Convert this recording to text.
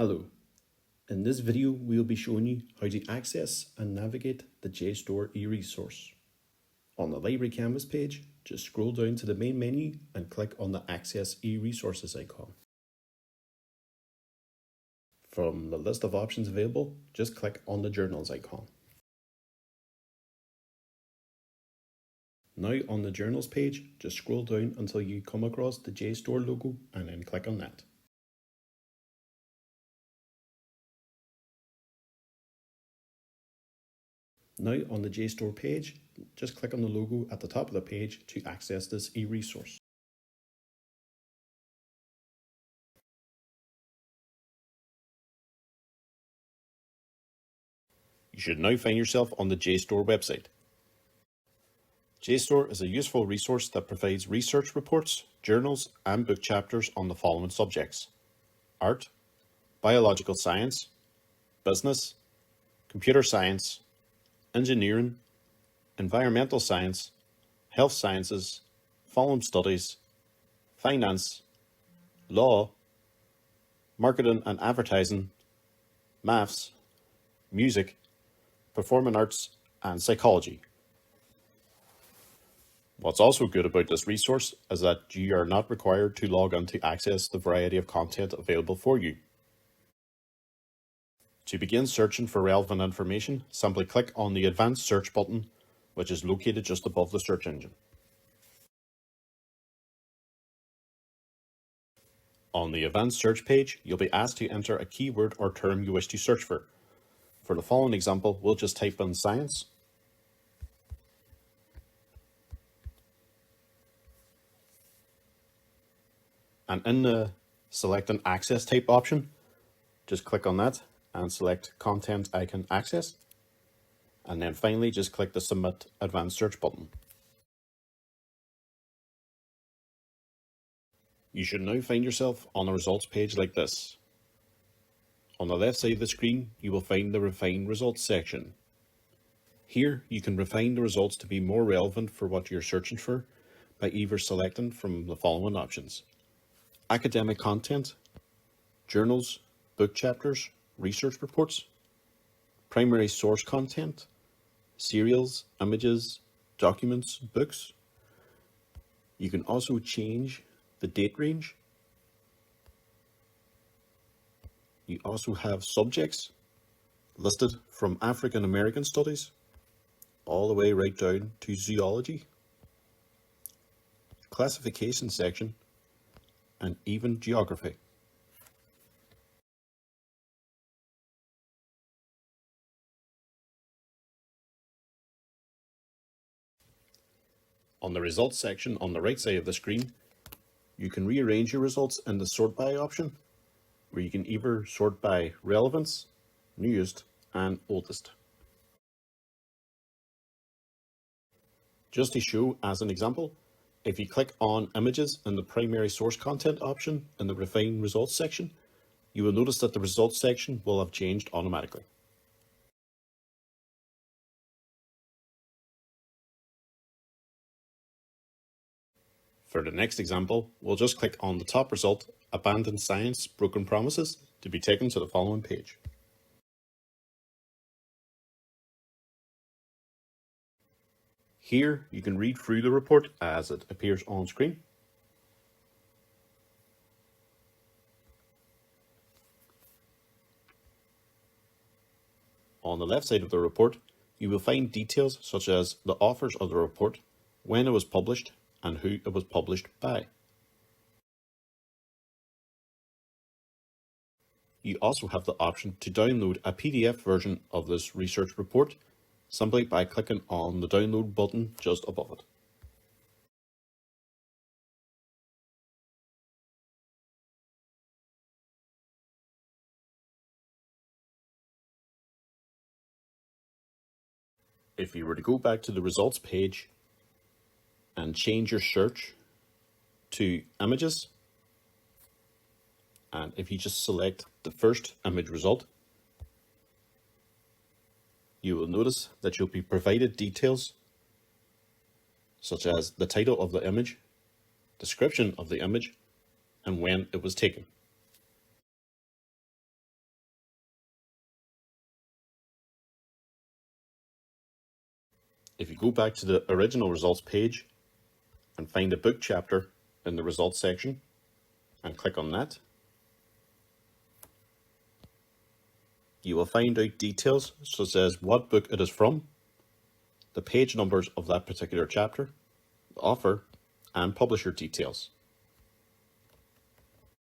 Hello, in this video we will be showing you how to access and navigate the JSTOR e-resource. On the library canvas page, just scroll down to the main menu and click on the Access e-resources icon. From the list of options available, just click on the Journals icon. Now on the Journals page, just scroll down until you come across the JSTOR logo and then click on that. Now on the JSTOR page, just click on the logo at the top of the page to access this e-resource. You should now find yourself on the JSTOR website. JSTOR is a useful resource that provides research reports, journals, and book chapters on the following subjects: art, biological science, business, computer science, engineering, environmental science, health sciences, film studies, finance, law, marketing and advertising, maths, music, performing arts, and psychology. What's also good about this resource is that you are not required to log in to access the variety of content available for you. To begin searching for relevant information, simply click on the Advanced Search button, which is located just above the search engine. On the Advanced Search page, you'll be asked to enter a keyword or term you wish to search for. For the following example, we'll just type in science. And in the Select an Access Type option, just click on that and select Content I Can Access. And then finally, just click the Submit Advanced Search button. You should now find yourself on a results page like this. On the left side of the screen, you will find the Refine Results section. Here, you can refine the results to be more relevant for what you're searching for by either selecting from the following options: academic content, journals, book chapters, research reports, primary source content, serials, images, documents, books. You can also change the date range. You also have subjects listed from African American studies all the way right down to zoology, classification section, and even geography. On the results section on the right side of the screen, you can rearrange your results in the sort by option, where you can either sort by relevance, newest, and oldest. Just to show as an example, if you click on images in the primary source content option in the refine results section, you will notice that the results section will have changed automatically. For the next example, we'll just click on the top result, Abandoned Science, Broken Promises, to be taken to the following page. Here, you can read through the report as it appears on screen. On the left side of the report, you will find details such as the authors of the report, when it was published, and who it was published by. You also have the option to download a PDF version of this research report simply by clicking on the download button just above it. If you were to go back to the results page and change your search to images, and if you just select the first image result, you will notice that you'll be provided details such as the title of the image, description of the image, and when it was taken. If you go back to the original results page and find a book chapter in the results section and click on that, you will find out details such as what book it is from, the page numbers of that particular chapter, the author, and publisher details.